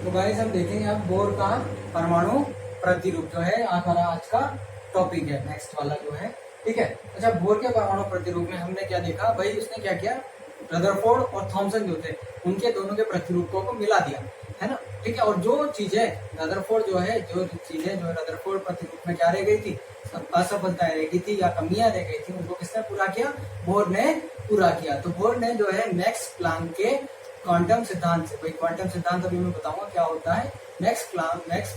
तो गाइस हम देखेंगे अब बोर का परमाणु प्रतिरूप जो है हमारा आज का टॉपिक है, नेक्स्ट वाला जो है। ठीक है, अच्छा बोर के परमाणु प्रतिरूप में हमने क्या देखा भाई, उसने क्या किया, रदरफोर्ड और थॉमसन जो थे उनके दोनों के प्रतिरूपों को मिला दिया, है ना। ठीक है, और जो चीजें रदरफोर्ड जो है, जो चीजें जो रदरफोर्ड प्रतिरूप में क्या रह गई थी, असफलताएं रह गई थी या कमियां रह गई थी, उनको किसने पूरा किया, बोर ने पूरा किया। तो बोर ने जो है मैक्स प्लांक के क्वांटम सिद्धांत से, भाई क्वांटम सिद्धांत अभी मैं बताऊंगा क्या होता है, मैक्स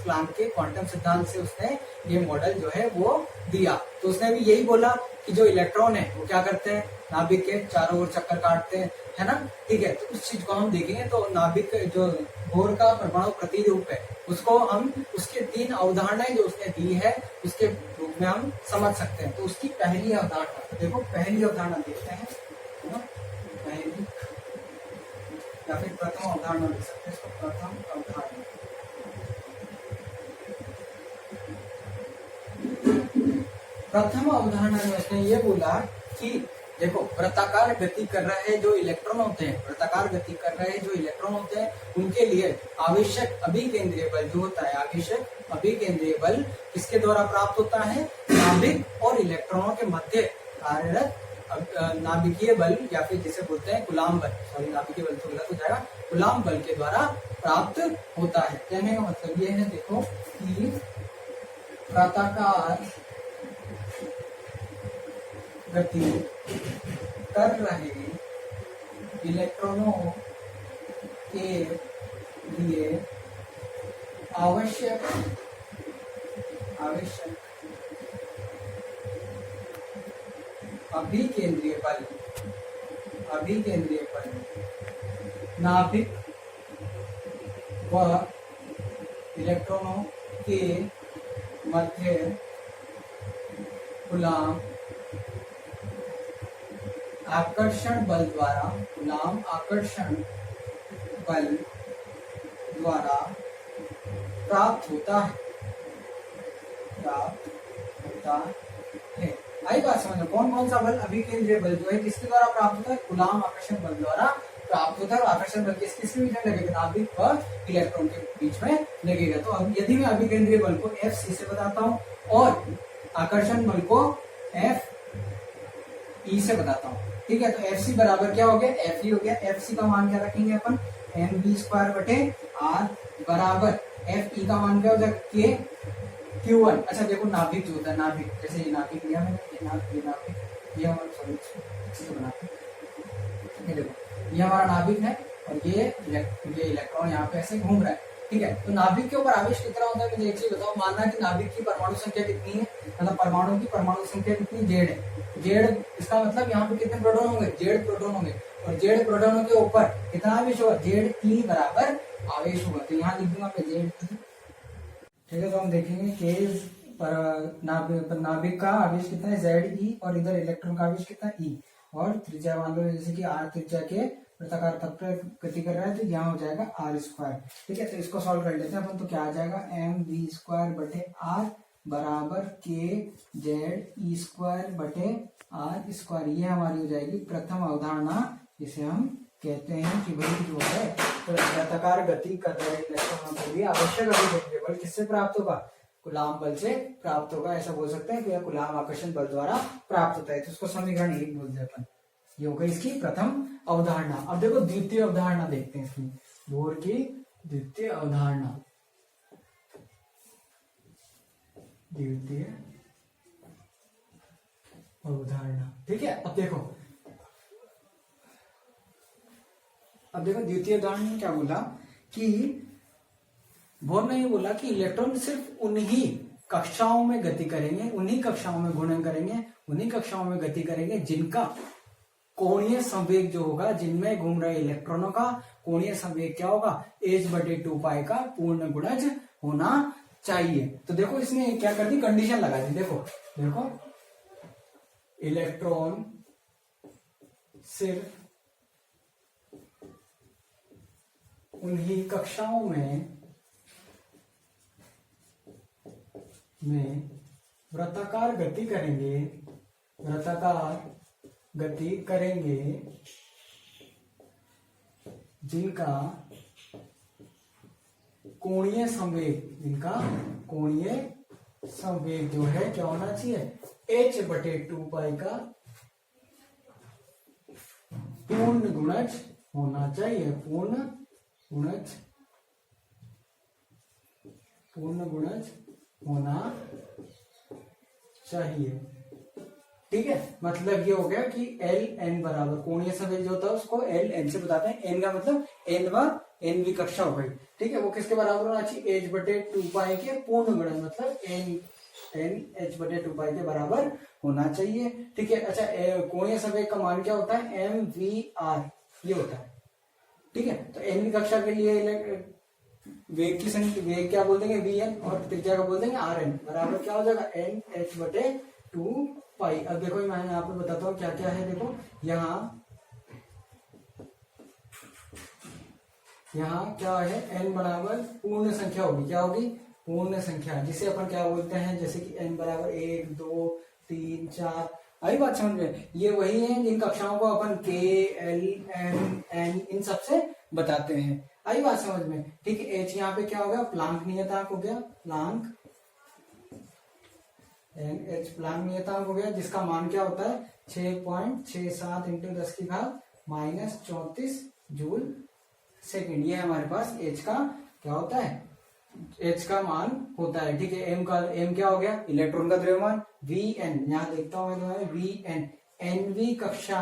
प्लांक के क्वांटम सिद्धांत से उसने ये मॉडल जो है वो दिया। तो उसने भी यही बोला कि जो इलेक्ट्रॉन है वो क्या करते हैं, नाभिक के चारों ओर चक्कर काटते हैं, है ना। ठीक है, तो उस चीज को हम देखेंगे। तो नाभिक जो बोर का परमाणु प्रतिरूप है उसको हम उसके 3 अवधारणाएं जो उसने दी है उसके रूप में हम समझ सकते हैं। तो उसकी पहली अवधारणा, तो देखो पहली अवधारणा देखते हैं, है ना, पहली या फिर प्रथम अवधारणा लिख सकते हैं इसको, प्रथम अवधारणा। प्रथम अवधारणा में उसने ये बोला कि देखो वृत्ताकार गति कर रहे जो इलेक्ट्रॉन होते हैं, वृत्ताकार गति कर रहे जो इलेक्ट्रॉन होते हैं उनके लिए आवश्यक अभिकेंद्रीय बल जो होता है, आवश्यक अभिकेंद्रीय बल किसके द्वारा प्राप्त होता है, नाभिक और इलेक्ट्रॉनों के मध्य कार्यरत नाभिकीय बल या फिर जिसे बोलते हैं कूलाम बल, सॉरी नाभिकीय बल तो गलत हो जाएगा, कूलाम बल के द्वारा प्राप्त होता है। कहने का मतलब ये है देखो कि वृत्ताकार गति कर रहे इलेक्ट्रॉनों के लिए आवश्यक अभिकेंद्रीय बल नाभिक व इलेक्ट्रॉनों के मध्य कूलाम आकर्षण बल द्वारा प्राप्त होता है। आई बात समझ, कौन कौन सा बल, अभिकेंद्रीय बल जो है किसके द्वारा प्राप्त होता है, कूलाम आकर्षण बल द्वारा प्राप्त होता है। और आकर्षण बल किसके बीच में लगेगा, नाभिक व इलेक्ट्रॉन के बीच में लगेगा। तो अब यदि मैं अभिकेंद्रीय बल को Fc से बताता हूँ और आकर्षण बल को Fe से बताता हूँ, ठीक है। तो Fc बराबर क्या हो गया, Fe हो गया। Fc का मान क्या रखेंगे अपन, mv² बटे r बराबर Fe का मान क्या हो जाएगा, k Q1। अच्छा देखो नाभिक जो होता है, नाभिक जैसे ये नाभिक लिया मैंने, ये नाभिक ये हमारा, सॉरी अच्छे से बनाते हैं, ये देखो ये हमारा नाभिक है और ये इलेक्ट्रॉन यहाँ पे ऐसे घूम रहा है, ठीक है। तो नाभिक के ऊपर आवेश कितना होता है, मुझे एक चीज बताओ, मानना कि नाभिक की परमाणु संख्या कितनी है, मतलब परमाणु की परमाणु संख्या कितनी, जेड है। जेड इसका मतलब यहाँ पे कितने प्रोटॉन होंगे, जेड प्रोटॉन होंगे, और जेड प्रोटॉनों के ऊपर कितना आवेश होगा, जेड ई बराबर आवेश होगा। तो यहाँ लिख दूंगा मैं जेड, ठीक है। तो हम देखेंगे कि नाभिक का आवेश कितना है, जेड ई, और इधर इलेक्ट्रॉन का आवेश कितना है, ई, और त्रिज्या मान लो जैसे कि आर त्रिज्या के वृत्ताकार पथ पर गति कर रहा है, तो यहाँ हो जाएगा r²। ठीक है, तो इसको सॉल्व कर लेते हैं अपन। तो क्या आ जाएगा, mv² बटे r बराबर k z e² बटे r²। ये हमारी हो जाएगी प्रथम अवधारणा, जिसे हम कहते हैं कि भाई जो है तो वृत्ताकार गति कर रहे इलेक्ट्रॉनों के लिए आवश्यक अभिकेंद्रीय बल किससे प्राप्त होगा, कूलाम बल से प्राप्त होगा। ऐसा बोल सकते हैं कि यह कूलाम आकर्षण बल द्वारा प्राप्त होता है। तो उसको समीकरण 1 बोलते हैं अपन। ये हो गई इसकी प्रथम अवधारणा। अब देखो द्वितीय अवधारणा देखते हैं इसकी, बोर की द्वितीय अवधारणा। द्वितीय अवधारणा, ठीक है। अब देखो द्वितीय अवधारणा ने क्या बोला कि बोर ने ये बोला कि इलेक्ट्रॉन सिर्फ उन्हीं कक्षाओं में गति करेंगे, उन्हीं कक्षाओं में घूर्णन करेंगे, उन्हीं कक्षाओं में गति करेंगे जिनका कोणीय संवेग जो होगा, जिनमें घूम रहे इलेक्ट्रॉनों का कोणीय संवेग क्या होगा, h/2π का पूर्ण गुणज होना चाहिए। तो देखो इसने क्या कर दी, कंडीशन लगा दी। देखो इलेक्ट्रॉन सिर्फ उन्हीं कक्षाओं में वृत्ताकार गति करेंगे जिनका कोणीय संवेग, इनका कोणीय संवेग जो है क्या होना चाहिए, h/2 का पूर्ण गुणज होना चाहिए, पूर्ण गुणज होना चाहिए। ठीक है, मतलब ये हो गया कि एल एन बराबर, कोणीय संवेग जो होता है उसको एल एन से बताते हैं, एन का मतलब एन व एनवी कक्षा हो गई। ठीक है, वो किसके बराबर होना चाहिए, h/2 के पूर्ण गुणज, मतलब एन h/2 के बराबर होना चाहिए। ठीक है, अच्छा कोणीय संवेग का मान क्या होता है, एम वी आर ये होता है। ठीक है, तो एनवी कक्षा के लिए वेग की संख्या, वेग क्या बोल देंगे वी एन, और त्रिज्या का बोल देंगे आर एन, बराबर क्या हो जाएगा एन h/2 पाई। अब देखो मैं यहाँ पे बताता हूँ क्या क्या है। देखो यहाँ क्या है, n बराबर पूर्ण संख्या होगी, क्या होगी, पूर्ण संख्या, जिसे अपन क्या बोलते हैं, जैसे कि n बराबर 1 2 3 4। आई बात समझ में, ये वही है जिन कक्षाओं को अपन k l m n इन सबसे बताते हैं। आई बात समझ में। ठीक है, h यहाँ पे क्या हो गया, प्लांक नियतांक हो गया, प्लांक एच प्लांक नियतांक हो गया, जिसका मान क्या होता है 6.67 इंटू 10⁻⁻34 जूल सेकेंड। ये हमारे पास एच का क्या होता है, एच का मान होता है। ठीक है, एम क्या हो गया, इलेक्ट्रॉन का द्रव्यमान, वी एन, यहाँ देखता हूं मैं वी एन, एनवी कक्षा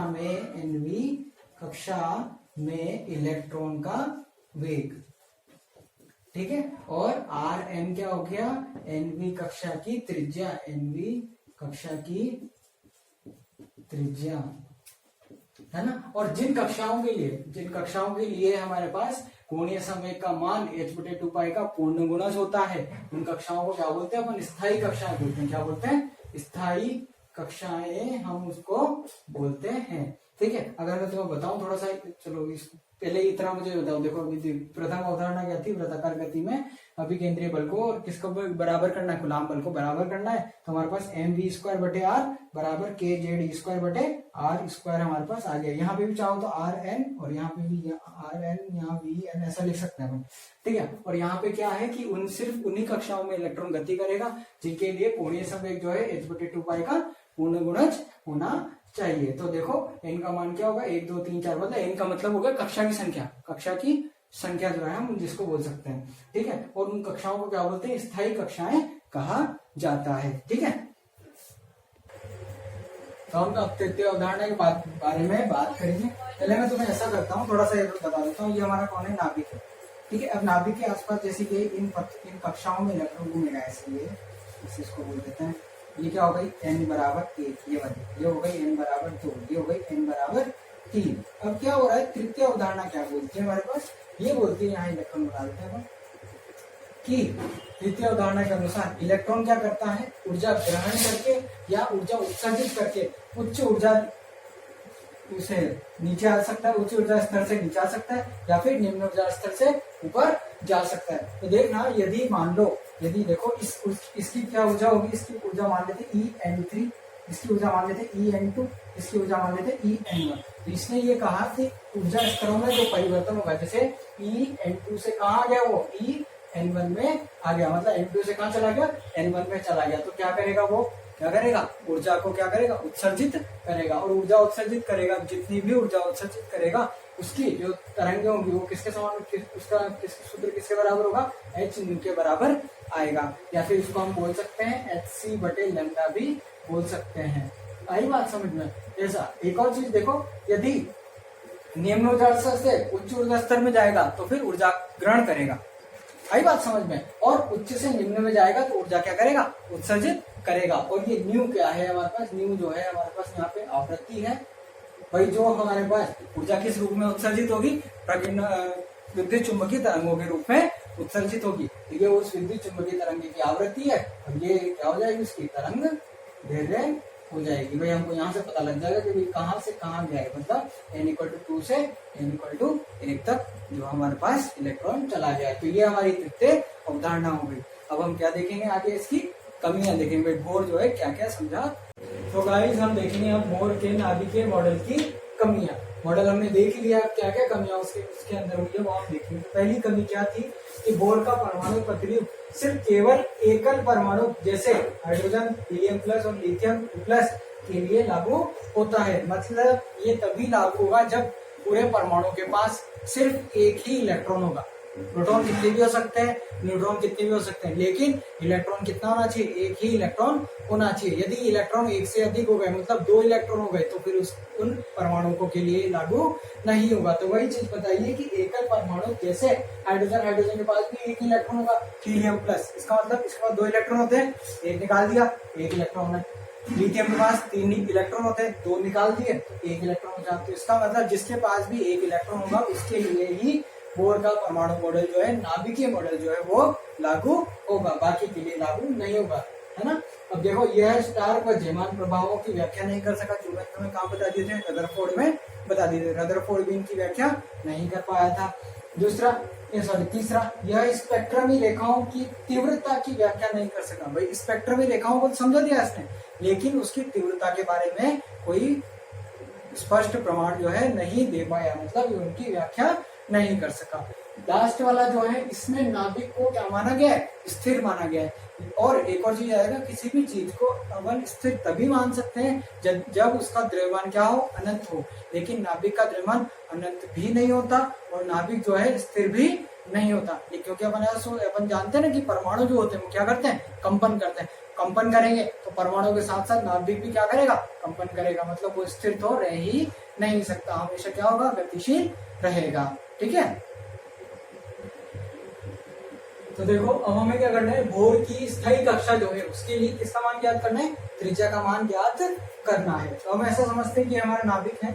में इलेक्ट्रॉन का वेग। ठीक है, और आर एन क्या हो गया, एनवी कक्षा की त्रिज्या, एनवी कक्षा की त्रिज्या है ना। और जिन कक्षाओं के लिए हमारे पास कोणीय संवेग का मान h/2 का पूर्ण गुणज होता है, उन कक्षाओं को क्या बोलते हैं अपन, स्थायी कक्षाएं बोलते हैं। क्या बोलते हैं, स्थायी कक्षाएं हम उसको बोलते हैं। ठीक है, अगर मैं तुम्हें बताऊं थोड़ा सा, चलो पहले इतना मुझे बताओ। देखो अभी प्रथम अवधारणा क्या थी, वृत्ताकार गति में अभिकेंद्रीय बल को और किसको बराबर करना है, कूलाम बल को बराबर करना है। तो हमारे पास mv²/r बराबर kZe²/r² हमारे पास आ गया। यहाँ पे भी चाहो तो आर एन, और यहाँ पे भी आर एन, यहाँ वी एन, ऐसा लिख सकते हैं हम। ठीक है, और यहाँ पे क्या है कि सिर्फ उन्हीं कक्षाओं में इलेक्ट्रॉन गति करेगा जिनके लिए कोणीय संवेग जो है h/2 का पूर्ण गुणज होना चाहिए। तो देखो n का मान क्या होगा, 1 2 3 4, मतलब n का मतलब होगा कक्षा की संख्या जो है हम जिसको बोल सकते हैं। ठीक है, और उन कक्षाओं को क्या बोलते हैं, स्थायी कक्षाएं कहा जाता है। ठीक है, तो हम अब तृतीय अवधारणा के बारे में बात करेंगे। पहले मैं तुम्हें ऐसा करता हूँ, थोड़ा सा बता देता हूँ। ये हमारा कौन है, नाभिक है। ठीक है, अब नाभिक के आसपास जैसे कि इन कक्षाओं में इलेक्ट्रॉन घूमेगा, इसलिए इसको बोल देते हैं। ये क्या हो गई, n बराबर 1, ये हो गई n बराबर 2, ये हो गई n बराबर 3। अब क्या हो रहा है, तृतीय अवधारणा क्या बोलती है हमारे पास, ये बोलती है, यहाँ इलेक्ट्रॉन बता देते हैं कि तृतीय अवधारणा के अनुसार इलेक्ट्रॉन क्या करता है, ऊर्जा ग्रहण करके या ऊर्जा उत्सर्जित करके उच्च ऊर्जा से नीचे आ सकता है, उच्च ऊर्जा स्तर से नीचे आ सकता है, या फिर निम्न ऊर्जा स्तर से ऊपर जा सकता है। तो देखना, यदि देखो इसकी क्या ऊर्जा होगी, इसकी ऊर्जा मान लेते En3, इसकी ऊर्जा मान लेते En2, इसकी ऊर्जा मान लेते En1। तो इसने ये कहा कि ऊर्जा स्तरों में जो परिवर्तन होगा, जैसे En2 से कहाँ आ गया, वो En1 में आ गया, मतलब En2 से कहाँ चला गया, N1 में चला गया। तो क्या करेगा, वो क्या करेगा, ऊर्जा को क्या करेगा, उत्सर्जित करेगा। और ऊर्जा उत्सर्जित करेगा, जितनी भी ऊर्जा उत्सर्जित करेगा उसकी जो तरंगें होंगी वो किसके समान, उसका सूत्र किसके बराबर होगा, h न्यू के बराबर आएगा। या फिर इसको हम बोल सकते हैं hc/λ भी बोल सकते हैं। आई बात समझ में। ऐसा एक और चीज देखो, यदि निम्न ऊर्जा स्तर से उच्च ऊर्जा स्तर में जाएगा तो फिर ऊर्जा ग्रहण करेगा। आई बात समझ में। और उच्च से निम्न में जाएगा तो ऊर्जा क्या करेगा, उत्सर्जित करेगा। और ये न्यू क्या है हमारे पास, न्यू जो है हमारे पास यहाँ पे आवृत्ति है भाई, जो हमारे पास ऊर्जा किस रूप में उत्सर्जित होगी, विद्युत चुंबकीय तरंगों के रूप में उत्सर्जित होगी। तो ये उस विद्युत चुंबकीय तरंग की आवृत्ति है, और ये क्या हो जाएगी, उसकी तरंग दैर्ध्य हो जाएगी। भाई हमको यहाँ से पता लग जाएगा कि कहाँ से कहाँ गया है, मतलब n=2 से n=1 तक जो हमारे पास इलेक्ट्रॉन चला गया है। तो ये हमारी तृतीय अवधारणा हो गई। अब हम क्या देखेंगे आगे, इसकी कमियां देखेंगे। बोर जो है क्या क्या समझा। तो गाइस हम देखेंगे अब बोर के नाभिकीय मॉडल की कमियां। मॉडल हमने देख लिया, क्या क्या कमियां उसके अंदर हुई है वो आप देखिए। तो पहली कमी क्या थी कि बोर का परमाणु प्रतिरूप सिर्फ केवल एकल परमाणु जैसे हाइड्रोजन, हीलियम प्लस और लिथियम प्लस के लिए लागू होता है। मतलब ये तभी लागू होगा जब पूरे परमाणु के पास सिर्फ एक ही इलेक्ट्रॉन होगा। प्रोटॉन कितने भी हो सकते हैं, न्यूट्रॉन कितने भी हो सकते हैं, लेकिन इलेक्ट्रॉन कितना होना चाहिए, एक ही इलेक्ट्रॉन होना चाहिए। यदि इलेक्ट्रॉन एक से अधिक हो गए, मतलब 2 इलेक्ट्रॉन हो गए, तो फिर उन परमाणुओं के लिए लागू नहीं होगा। तो वही चीज बताइए कि एकल परमाणु जैसे हाइड्रोजन के पास भी एक इलेक्ट्रॉन होगा, हीलियम प्लस, इसका मतलब इसके पास 2 इलेक्ट्रॉन होते हैं, एक निकाल दिया, एक इलेक्ट्रॉन है। लिथियम के पास 3 इलेक्ट्रॉन होते हैं, 2 निकाल दिए, एक इलेक्ट्रॉन हो जाता है। तो इसका मतलब जिसके पास भी एक इलेक्ट्रॉन होगा उसके लिए ही बोर का परमाणु मॉडल जो है, नाभिकीय मॉडल जो है वो लागू होगा, बाकी के लिए लागू नहीं होगा, है ना। अब देखो, यह स्टार व जेमान प्रभावों की व्याख्या नहीं कर सका, जो मैंने तुम्हें कहाँ बता दिए थे, रदरफोर्ड में बता दिए थे। रदरफोर्ड भी इनकी व्याख्या नहीं कर पाया था। तीसरा, यह स्पेक्ट्रमी रेखाओं की तीव्रता की व्याख्या नहीं कर सका। भाई स्पेक्ट्रमी रेखाओं को समझा दिया इसने, लेकिन उसकी तीव्रता के बारे में कोई स्पष्ट प्रमाण जो है नहीं दे पाया, मतलब उनकी व्याख्या नहीं कर सका। लास्ट वाला जो है, इसमें नाभिक को क्या माना गया है, स्थिर माना गया है। और एक और चीज आएगा, किसी भी चीज को अपन स्थिर तभी मान सकते हैं जब उसका द्रव्यमान क्या हो, अनंत हो। लेकिन नाभिक का द्रव्यमान अनंत भी नहीं होता और नाभिक जो है स्थिर भी नहीं होता। ये क्योंकि अपन जानते हैं ना कि परमाणु जो होते हैं वो क्या करते हैं, कंपन करते हैं। कंपन करेंगे तो परमाणु के साथ साथ नाभिक भी क्या करेगा, कंपन करेगा, मतलब वो स्थिर तो रह ही नहीं सकता, हमेशा क्या होगा, गतिशील रहेगा। ठीक है, तो देखो अब हमें क्या करना है, बोर की स्थायी कक्षा जो है उसके लिए किसका मान ज्ञात करना है, त्रिज्या का मान ज्ञात करना है। तो हम ऐसा समझते हैं कि हमारा नाभिक है,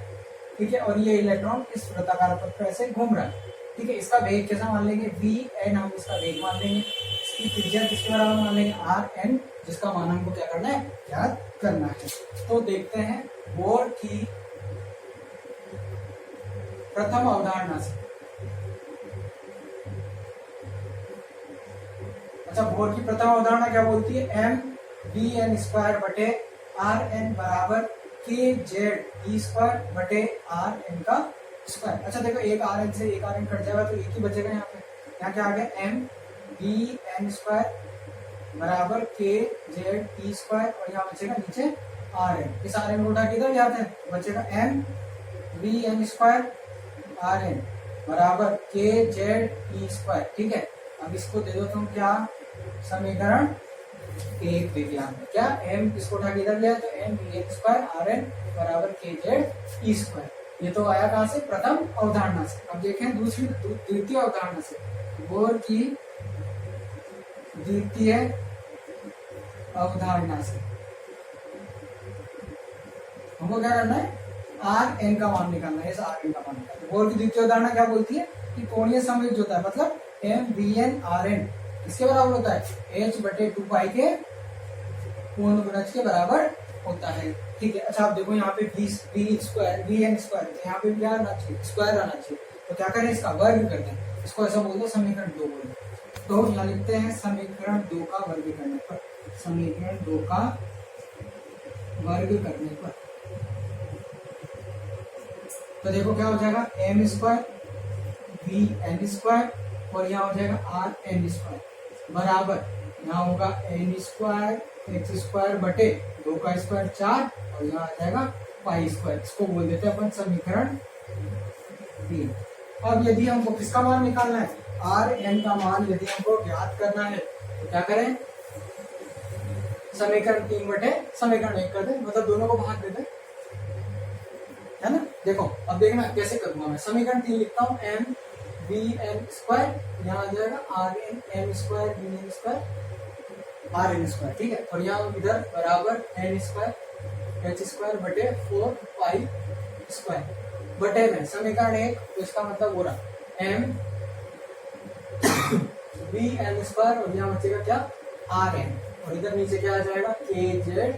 ठीक है, और ये इलेक्ट्रॉन इस वृत्ताकार पथ पर ऐसे घूम रहा है, ठीक है। इसका वेग कैसा मान लेंगे, v n, हम इसका वेग मान लेंगे। इसकी त्रिज्या किसके बराबर मान लेंगे, r n, जिसका मान हमको क्या करना है, ज्ञात करना है। तो देखते हैं बोर की प्रथम अवधारणा से। अच्छा, बोर की प्रथम अवधारणा क्या बोलती है, mv_n² बटे rn बराबर kz_e² बटे rn का स्क्वायर। अच्छा देखो, एक rn से एक rn कट जाएगा तो एक ही बचेगा यहाँ पे। यहाँ क्या आ गया, mv_n² बराबर kz_e² और यहाँ बचेगा नीचे rn। इस rn को उठा के इधर जाते हैं, बचेगा mv_n² rn बराबर kz_e²। ठीक है, अब इसको दे दो तुम क्या, समीकरण 1 विज्ञान में क्या, m इसको उठा के इधर लिया तो mv_n² rn बराबर kz_e²। ये तो आया कहां से, प्रथम अवधारणा से। अब देखें द्वितीय अवधारणा से, बोर की द्वितीय अवधारणा से हमको क्या करना है, rn का मान निकालना है, rn का मान निकालना है। बोर की द्वितीय अवधारणा क्या बोलती है कि कोणीय संवेग जो होता है, मतलब mvn rn किसके बराबर होता है, h/2π के पूर्ण गुणज के बराबर होता है। ठीक है, अच्छा आप देखो यहाँ पे vn², यहाँ पे क्या आना चाहिए, स्क्वायर आना चाहिए। तो क्या करें, इसका वर्ग कर दें, इसको ऐसा बोल दो समीकरण 2 बोल। तो यहाँ लिखते हैं समीकरण 2 का वर्ग करने पर, समीकरण 2 का वर्ग करने पर तो देखो क्या हो जाएगा, m² vn² और यहाँ हो जाएगा rn² बराबर, यहाँ होगा n² x² बटे 2 का स्क्वायर 4 और यहाँ आ जाएगा π²। इसको बोल देते हैं अपन समीकरण 3। अब यदि हमको किसका मान निकालना है, rn का मान यदि हमको ज्ञात करना है तो क्या करें, समीकरण 3 बटे समीकरण 1 कर दे, मतलब दोनों को भाग देते, है ना। देखो अब देखना कैसे करूंगा मैं, समीकरण 3 लिखता हूँ mvn², यहाँ आ जाएगा rn m² rn², ठीक है। और यहाँ इधर बराबर n² h² बटे 4π² बटे में समीकरण 1, तो इसका मतलब हो रहा m vn² और यहाँ बचेगा क्या, rn, और इधर नीचे क्या आ जाएगा, kz_e²।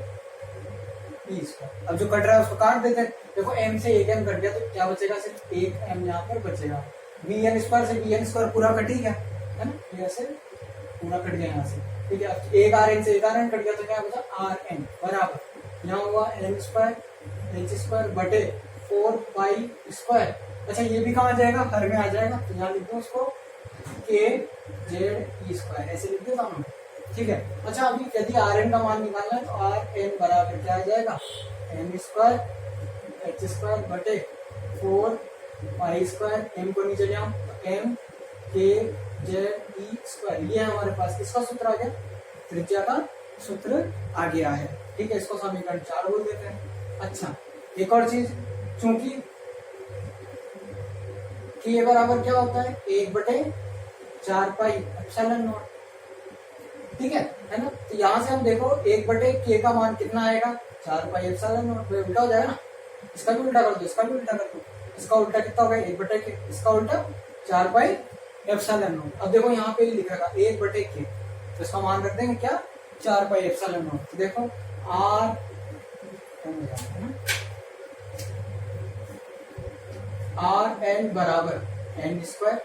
अब जो कट रहा है उसको काट देते हैं। देखो m से एक m कट गया तो क्या बचेगा, सिर्फ एक m यहाँ पर बचेगा। vn² से vn² पूरा कट ही गया, है ना, ये ऐसे पूरा कट गया यहाँ से। ठीक है, एक rn से एक rn कट गया तो क्या बचा, rn बराबर, यहाँ हुआ n² h² बटे 4 पाई स्क्वायर। अच्छा ये भी कहाँ आ जाएगा, हर में आ जाएगा, तो यहाँ लिख दो उसको के जेड ई स्क्वायर, ऐसे लिख दो दोनों, ठीक है। अच्छा अभी यदि आर एन का मान निकालना है तो आर एन बराबर क्या आ जाएगा, एन स्क्वायर एच स्क्वायर बटे 4 पाई स्क्वायर, एम को नीचे ले आओ, एम के जेड ई स्क्वायर, ये हमारे पास किसका सूत्र आ गया, त्रिज्या का सूत्र आ गया है, ठीक है। इसको समीकरण 4 बोल देते हैं। अच्छा एक और चीज, चूंकि के बराबर क्या होता है, 1/4 पाई एप्सिलॉन नॉट, ठीक है ना। तो यहाँ से हम देखो 1/k का मान कितना आएगा, 4 पाई एप्सिलॉन नॉट, वो उल्टा हो जाएगा ना, इसका भी उल्टा कर दो, इसका भी उल्टा कर दो, इसका उल्टा कितना होगा 1/k, इसका उल्टा 4 पाई एप्सिलॉन नॉट। अब देखो यहाँ पे लिखेगा 1/k, तो इसका मान रख देंगे क्या, 4 पाई एप्सिलॉन नॉट। तो देखो आर एन बराबर एन स्क्वायर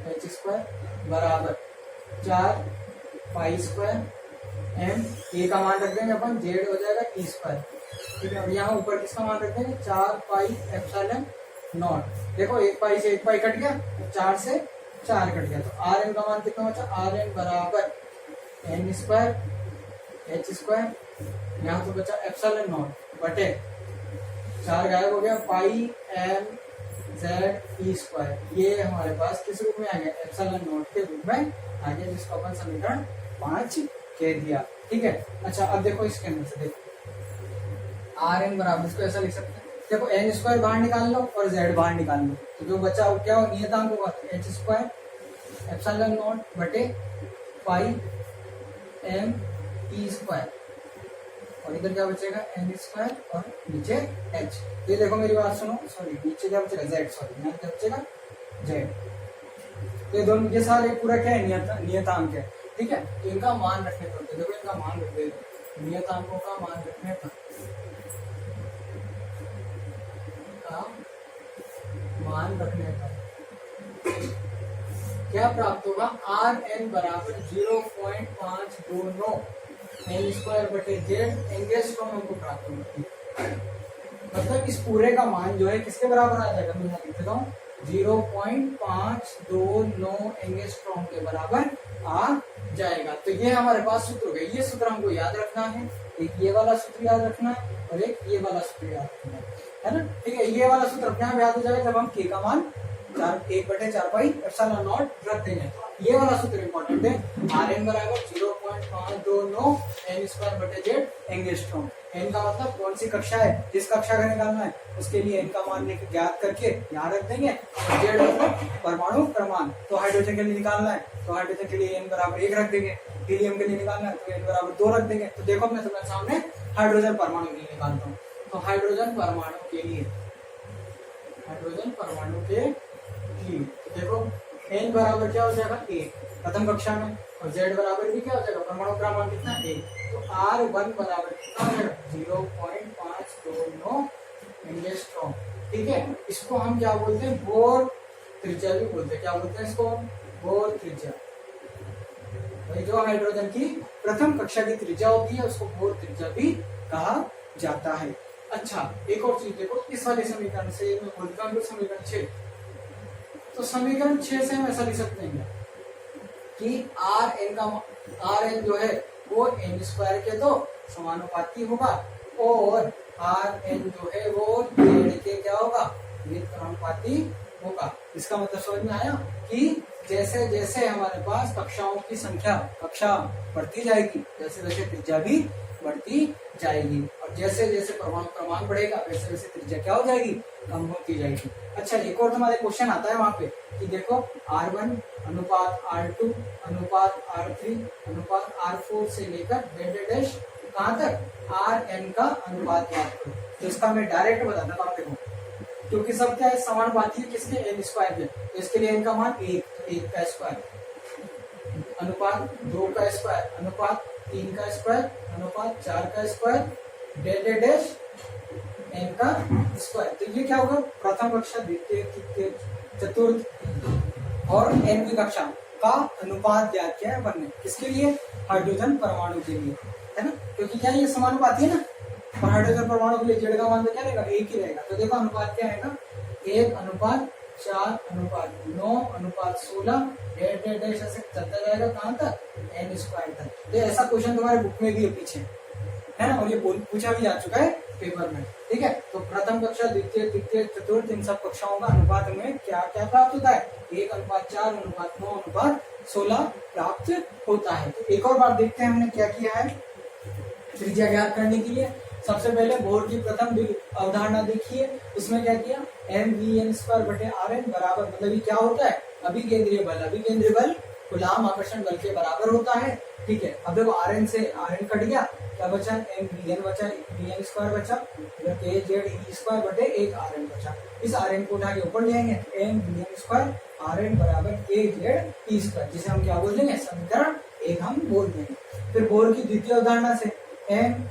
एच स्क्वायर बराबर 4 पाई स्क्वायर एम, ए का मान रख देंगे अपन, जेड हो जाएगा ई स्क्वायर, ठीक है। और यहाँ ऊपर किसका मान रख देंगे, 4 पाई एप्सिलॉन नॉट। देखो 1 पाई से 1 पाई कट गया, 4 से 4 कट गया, तो आर एन का मान कितना बचा, आर एन बराबर एन स्क्वायर एच स्क्वायर, यहाँ तो बचा एप्सिलॉन नॉट बटे 4 गायब हो गया, पाई एम जेड ई स्क्वायर, ये हमारे पास किस रूप में आ गया, एप्सिलॉन नॉट के रूप में आ गया, जिसको अपन समीकरण 5 कह दिया, ठीक है। अच्छा अब देखो इसके अंदर से देखो आर एन बराबर, इसको ऐसा लिख सकते हैं, देखो एन स्क्वायर बाहर निकाल लो और जेड बाहर निकाल लो, तो जो बचा वो क्या हो, नियतांक होगा एच स्क्वायर एप्सिलॉन नॉट बटे पाई एम ई स्क्वायर, और इधर क्या बचेगा एन स्क्वायर और नीचे एच। ये देखो मेरी बात सुनो, सॉरी नीचे क्या बचेगा जेड, सॉरी यहाँ क्या बचेगा जेड। ये दोनों, ये सारे पूरा क्या है, नियतांक है, ठीक है। तो इनका मान रखने पर, देखो इनका मान रख दे, नियतांकों का मान रखने पर क्या प्राप्त होगा, आर एन बराबर 0.529 एन स्क्वायर बटे जेड एंगस्ट्रॉम हमको प्राप्त होगा। मतलब इस पूरे का मान जो है किसके बराबर आ जाएगा, मैं यहाँ लिख देता हूँ 0.529 एंगस्ट्रॉम के बराबर आ जाएगा। तो ये हमारे पास सूत्र हो गया, ये सूत्र हमको याद रखना है, एक ये वाला सूत्र याद रखना है और एक ये वाला सूत्र याद रखना है ना, ठीक है। ये वाला सूत्र अपने आप याद हो जाएगा जब हम के का मान 1/4 पाई एप्सिलॉन नॉट रख देंगे। ये वाला सूत्र इंपॉर्टेंट है, आर एन बराबर 0.529 एन स्क्वायर बटे जेड एंगस्ट्रॉम। एन का मतलब कौन सी कक्षा है, जिस कक्षा का निकालना है उसके लिए एन का मान लेकर ज्ञात करके यहाँ रख देंगे। जेड मतलब परमाणु क्रमांक, तो हाइड्रोजन के लिए निकालना है तो हाइड्रोजन के लिए एन बराबर 1 रख देंगे, हीलियम के लिए निकालना है तो एन बराबर 2 रख देंगे। तो देखो मैं तुम्हारे सामने हाइड्रोजन परमाणु के लिए निकालता हूँ, तो हाइड्रोजन परमाणु के लिए देखो एन बराबर क्या हो जाएगा 1 प्रथम कक्षा में, और जेड बराबर भी क्या हो जाएगा, परमाणु क्रमांक कितना 1, तो R1 बराबर कितना हो जाएगा 0.529 एंगस्ट्रॉम, ठीक है। इसको हम क्या बोलते हैं, बोर त्रिज्या भी बोलते हैं, क्या बोलते हैं इसको, बोर त्रिज्या। भाई जो हाइड्रोजन की प्रथम कक्षा की त्रिज्या होती है उसको बोर त्रिज्या भी कहा जाता है। अच्छा एक और चीज देखो, इस वाले समीकरण से मैं बोलता हूँ समीकरण 6, तो समीकरण 6 से हम ऐसा लिख सकते हैं कि आर एन जो है वो एन स्क्वायर के तो समानुपाती होगा, और आर एन जो है वो जेड के क्या होगा, व्युत्क्रमानुपाती होगा। इसका मतलब समझ में आया कि जैसे जैसे हमारे पास कक्षाओं की संख्या, कक्षा बढ़ती जाएगी जैसे वैसे त्रिज्या भी बढ़ती जाएगी, और जैसे जैसे परमाणु क्रमांक बढ़ेगा वैसे वैसे त्रिज्या क्या हो जाएगी, कम होती जाएगी। अच्छा एक और तुम्हारे क्वेश्चन आता है वहां पे कि देखो R1 अनुपात R2 अनुपात R3 अनुपात R4 से लेकर डैश कहाँ तक Rn का अनुपात ज्ञात करो। तो इसका मैं डायरेक्ट बताता हूँ, देखो क्योंकि सब क्या है समानुपाती है किसके, एन स्क्वायर के, तो इसके लिए एन का मान 1 का स्क्वायर अनुपात 2 का स्क्वायर अनुपात 3 का स्क्वायर अनुपात 4 का स्क्वायर डैश एन का स्क्वायर। तो ये क्या होगा, प्रथम कक्षा द्वितीय तृतीय चतुर्थ और एन की कक्षा का अनुपात ज्ञात किया है किसके लिए, हाइड्रोजन परमाणु के लिए, है ना, क्योंकि क्या ये समानुपाती है ना, और हाइड्रोजन परमाणु के लिए जेड का मान तो क्या रहेगा, एक ही रहेगा। तो देखो अनुपात क्या रहेगा, 1:4:9:16 डेट डेट डेट ऐसे चलता जाएगा कहाँ तक, n² तक। तो ऐसा क्वेश्चन तुम्हारे बुक में भी है पीछे, है ना, और ये पूछा भी जा चुका है पेपर में, ठीक है। तो प्रथम कक्षा, द्वितीय, तृतीय, चतुर्थ, इन सब कक्षाओं का अनुपात में क्या क्या प्राप्त होता है, 1:4:9:16 प्राप्त होता है। तो एक और बार देखते हैं हमने क्या किया है त्रिज्या ज्ञात करने के लिए। सबसे पहले बोर की प्रथम अवधारणा देखिए, उसमें क्या किया, mvn² बराबर, मतलब ये क्या होता है, अभिकेंद्रीय बल। अभिकेंद्रीय बल गुलाम आकर्षण बल के बराबर होता है, ठीक है। अब देखो Rn से Rn कट गया, क्या बचा, mvn बचा, vn² बचा, kZe²/1 Rn बचा। इस Rn को उठा के ऊपर ले आएंगे, mvn² Rn बराबर kZe², जिसे हम क्या बोल देंगे, समीकरण 1 हम बोल देंगे। फिर बोर की द्वितीय अवधारणा से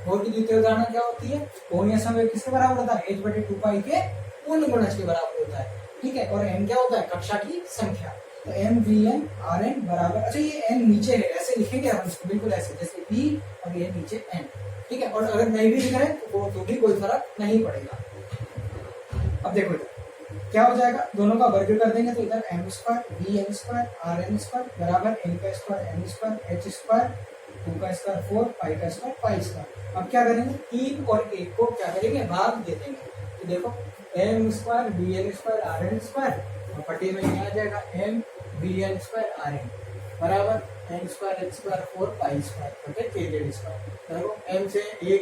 बोर की द्वितीय उदाहरण क्या होती है, कोणीय संवेग किसके बराबर होता है, h/2π के पूर्ण गुणज के बराबर होता है, ठीक है। और n क्या होता है, कक्षा की संख्या। तो mvn Rn बराबर, अच्छा ये n नीचे है, ऐसे लिखेंगे हम इसको बिल्कुल ऐसे, जैसे p और ये नीचे n, ठीक है। और अगर नहीं भी लिख रहे तो भी कोई फर्क नहीं पड़ेगा। अब देखो क्या हो जाएगा, दोनों का वर्ग कर देंगे तो इधर m² vn² Rn² बराबर n² n² h² 2 का स्क्वायर 4 पाई का स्क्वायर पाई स्क्वायर। अब क्या करेंगे, 3 और 1 को क्या करेंगे, भाग दे देंगे। तो देखो m² vn² Rn² और पट्टी में क्या आ जाएगा, m vn² Rn बराबर n² h² 4 पाई स्क्वायर बटे kz²। देखो m से एक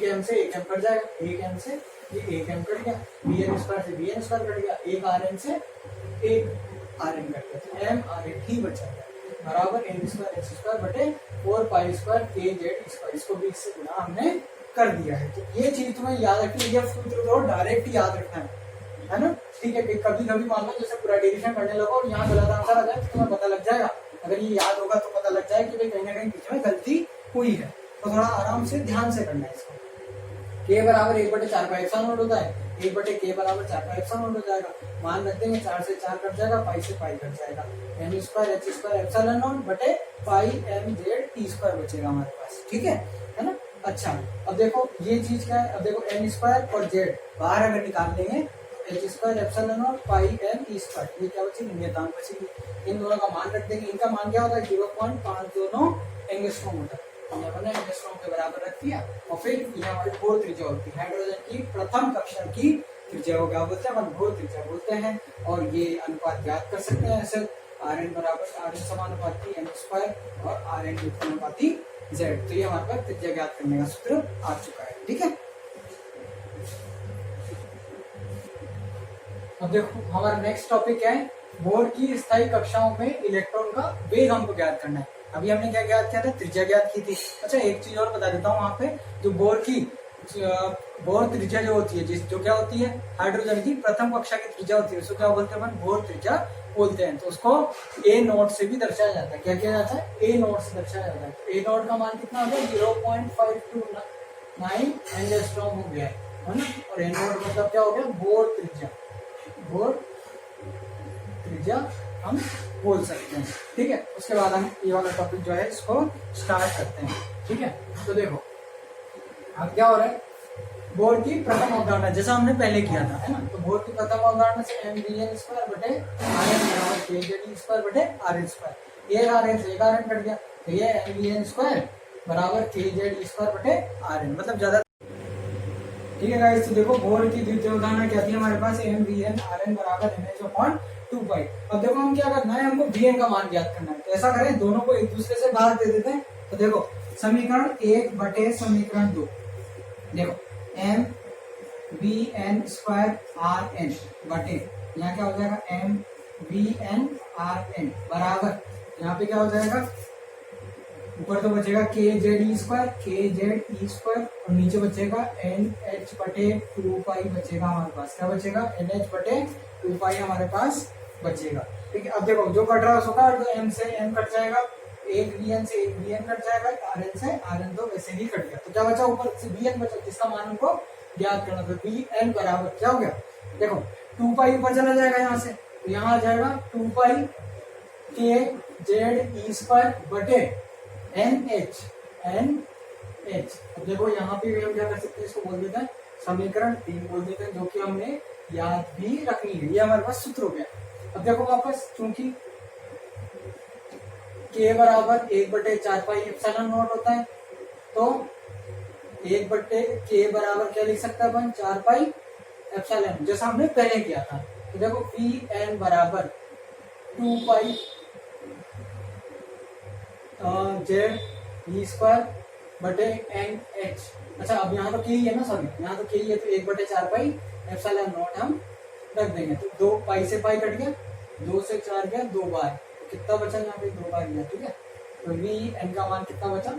m कट जाएगा, एक m से ये एक m कट गया, vn² से vn² कट गया, एक Rn से एक Rn कट गया, m Rn ही बचा बराबर n² h² बटे 4 पाई स्क्वायर kz²। इसको भी इससे गुणा हमने कर दिया है। तो ये चीज तुम्हें याद रखनी, ये सूत्र तो डायरेक्ट याद रखना है ना, ठीक है। कभी कभी मान लो जैसे पूरा डिवीजन करने लगो और यहाँ गलत आंसर आ जाए तो तुम्हें पता लग जाएगा, अगर ये याद होगा तो पता लग जाए कि भाई कहीं ना कहीं बीच में गलती हुई है। तो थोड़ा आराम से ध्यान से करना है इसको। k बराबर 1/4 पाई एप्सिलॉन होता है, 1/k बराबर 4 पाई एप्सिलॉन हो जाएगा, मान रख देंगे 4 से 4 कट जाएगा, पाई से पाई कट जाएगा, m² h² एप्सिलॉन नॉट बटे पाई mz t² बचेगा हमारे पास, ठीक है ना। अच्छा अब देखो ये चीज क्या है, अब देखो n² और z बाहर अगर निकाल लेंगे, h² epsilon not pi m e², ये क्या बचेगी, नियतांक बचेगी। इन दोनों का मान रख देंगे, इनका मान क्या होता है 0.529 एंगस्ट्रॉम होता है, हमने एंगस्ट्रॉम के बराबर रख दिया। और फिर ये हमारी बोर त्रिज्या होती है, हाइड्रोजन की प्रथम कक्षा की त्रिज्या को क्या बोलते हैं, अपन बोर त्रिज्या बोलते हैं। और ये अनुपात ज्ञात कर सकते हैं ऐसे, Rn बराबर Rn समानुपाती m² और Rn अनुपाती z। तो ये हमारे पास त्रिज्या ज्ञात करने का सूत्र आ चुका है, ठीक है। अब देखो हमारा नेक्स्ट टॉपिक है, बोर की स्थायी कक्षाओं में इलेक्ट्रॉन का वेग हमको ज्ञात करना है। अभी हमने क्या ज्ञात किया था, त्रिज्या ज्ञात की थी। अच्छा एक चीज और बता देता हूँ, वहां पे जो बोर त्रिज्या जो होती है, जो क्या होती है, हाइड्रोजन की प्रथम कक्षा की त्रिज्या होती है, उसको क्या बोलते हैं, बोर त्रिज्या बोलते हैं। तो उसको a0 से भी दर्शाया जाता है। क्या किया जाता है, a0 से दर्शाया जाता है। a0 का मान कितना हो गया, 0.529 एंगस्ट्रॉम हो गया है ना। और a0 मतलब क्या हो गया, बोर त्रिज्या हम बोल सकते हैं, ठीक है। उसके बाद हम ये वाला टॉपिक जो है इसको स्टार्ट करते हैं, ठीक है। तो देखो अब क्या हो रहा है, बोर की प्रथम अवधारणा जैसा हमने पहले किया था, है ना। तो बोर की प्रथम अवधारणा से mvn² बटे Rn बराबर kZe² बटे Rn², एक Rn से एक Rn कट गया, तो ये mvn² बराबर kZe² बटे Rn, मतलब ज्यादा, ठीक है गाइस। तो देखो बोर की द्वितीय उदाहरण क्या थी हमारे पास, mvn Rn बराबर nh/2π। अब देखो हम क्या करना है, हमको vn का मान ज्ञात करना है। तो ऐसा करें, दोनों को एक दूसरे से भाग दे देते हैं। तो देखो समीकरण 1 बटे समीकरण 2, देखो mvn² Rn बटे यहाँ क्या हो जाएगा, mvn Rn बराबर, यहाँ पे क्या हो जाएगा, ऊपर तो बचेगा kZe² और नीचे बचेगा nh/2π बचेगा हमारे पास। क्या बचेगा, nh/2π हमारे पास बचेगा, ठीक है। अब देखो जो कट रहा है उसको काट दो, m से m कट जाएगा, एक vn से एक vn कट जाएगा, Rn से Rn तो वैसे ही कट गया। तो क्या बचा, ऊपर से vn बचा, जिसका मान हमको ज्ञात करना। तो vn बराबर क्या हो गया, देखो 2π ऊपर चला जाएगा यहाँ से, तो यहाँ आ जाएगा 2π kZe² बटे nh। अब देखो यहाँ पे भी हम क्या कर सकते हैं, इसको बोल देते हैं समीकरण 3 बोल देते हैं, जो कि हमने याद भी रखनी है। ये हमारे पास सूत्र हो गया। अब देखो वापस, चूंकि k बराबर 1/4π0 होता है, तो 1/k बराबर क्या लिख सकता है अपन, 4π0, जैसा हमने पहले किया था। तो देखो Pn बराबर 2π Z(E²/NH)। अच्छा, अब यहाँ तो k ही है ना, सॉरी यहाँ तो k ही है, तो 1/4π0 हम रख देंगे। तो 2 पाई से पाई कट गया, 2 से 4 गया, 2 बार, तो कितना बचा यहाँ पे, 2 बार गया। ठीक है, तो Vn का मान कितना बचा,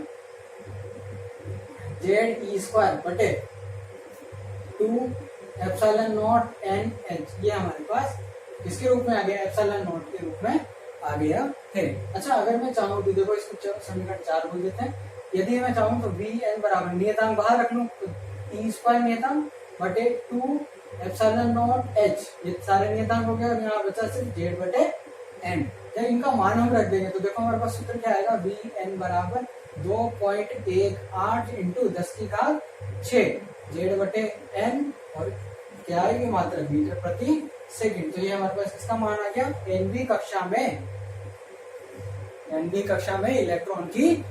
ZE²/2ε0NH। ये हमारे पास किसके रूप में आ गया, ε0 के रूप में आ गया है। अच्छा, अगर मैं चाहूँ तो देखो इसको समीकरण 4 बोल देते हैं। यदि मैं चाहूँ तो Vn बराबर नियतांक बाहर रख लूँ, तो T² नियतांक बटे 2ε0H, ये सारे नियतांक हो गया, और यहाँ बचा सिर्फ Z/N। जब इनका मान हम रख देंगे तो देखो हमारे पास सूत्र क्या आएगा, Vn बराबर 2.18 इंटू 10⁶ Z/N, और क्या आएगी मात्रा, मीटर प्रति सेकंड। तो ये हमारे पास किसका मान आ गया, एनवी कक्षा में इलेक्ट्रॉन की